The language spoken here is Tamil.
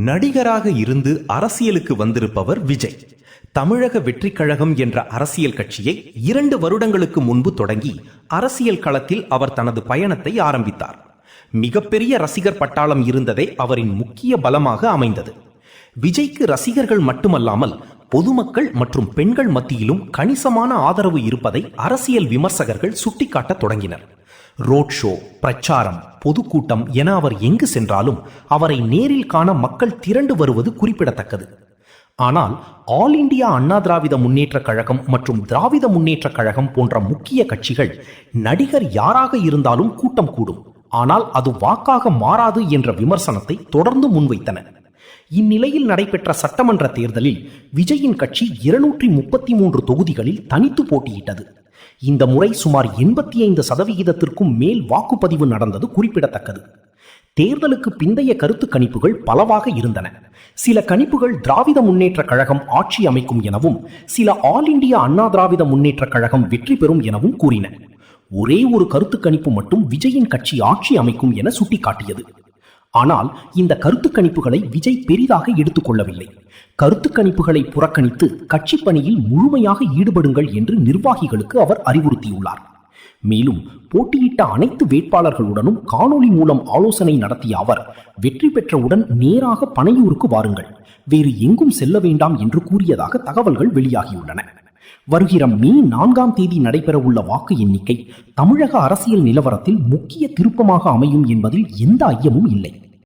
நடிகராக இருந்து அரசியலுக்கு வந்திருப்பவர் விஜய். தமிழக வெற்றி கழகம் என்ற அரசியல் கட்சியை 2 வருடங்களுக்கு முன்பு தொடங்கி அரசியல் களத்தில் அவர் தனது பயணத்தை ஆரம்பித்தார். மிகப்பெரிய ரசிகர் பட்டாளம் இருந்ததே அவரின் முக்கிய பலமாக அமைந்தது. விஜய்க்கு ரசிகர்கள் மட்டுமல்லாமல் பொதுமக்கள் மற்றும் பெண்கள் மத்தியிலும் கணிசமான ஆதரவு இருப்பதை அரசியல் விமர்சகர்கள் சுட்டிக்காட்ட தொடங்கினர். ரோட் ஷோ, பிரச்சாரம், பொதுக்கூட்டம் என அவர் எங்கு சென்றாலும் அவரை நேரில் காண மக்கள் திரண்டு வருவது குறிப்பிடத்தக்கது. ஆனால் ஆல் இண்டியா அண்ணா திராவிட முன்னேற்ற கழகம் மற்றும் திராவிட முன்னேற்ற கழகம் போன்ற முக்கிய கட்சிகள் நடிகர் யாராக இருந்தாலும் கூட்டம் கூடும், ஆனால் அது வாக்காக மாறாது என்ற விமர்சனத்தை தொடர்ந்து முன்வைத்தன. இந்நிலையில் நடைபெற்ற சட்டமன்ற தேர்தலில் விஜயின் கட்சி 233 தொகுதிகளில் தனித்து போட்டியிட்டது. இந்த முறை சுமார் 85% மேல் வாக்குப்பதிவு நடந்தது குறிப்பிடத்தக்கது. தேர்தலுக்கு பிந்தைய கருத்து கணிப்புகள் பலவாக இருந்தன. சில கணிப்புகள் திராவிட முன்னேற்ற கழகம் ஆட்சி அமைக்கும் எனவும், சில ஆல் இண்டியா அண்ணா திராவிட முன்னேற்ற கழகம் வெற்றி பெறும் எனவும் கூறின. ஒரே ஒரு கருத்து கணிப்பு மட்டும் விஜயின் கட்சி ஆட்சி அமைக்கும் என சுட்டிக்காட்டியது. ஆனால் இந்த கருத்து கணிப்புகளை விஜய் பெரிதாக எடுத்துக்கொள்ளவில்லை. கருத்து கணிப்புகளை புறக்கணித்து கட்சி பணியில் முழுமையாக ஈடுபடுங்கள் என்று நிர்வாகிகளுக்கு அவர் அறிவுறுத்தியுள்ளார். மேலும் போட்டியிட்ட அனைத்து வேட்பாளர்களுடனும் காணொலி மூலம் ஆலோசனை நடத்திய அவர், வெற்றி பெற்றவுடன் நேராக பனையூருக்கு வாருங்கள், வேறு எங்கும் செல்ல வேண்டாம் என்று கூறியதாக தகவல்கள் வெளியாகியுள்ளன. வருகிற மே 4ஆம் தேதி நடைபெறவுள்ள வாக்கு எண்ணிக்கை தமிழக அரசியல் நிலவரத்தில் முக்கிய திருப்பமாக அமையும் என்பதில் எந்த ஐயமும் இல்லை.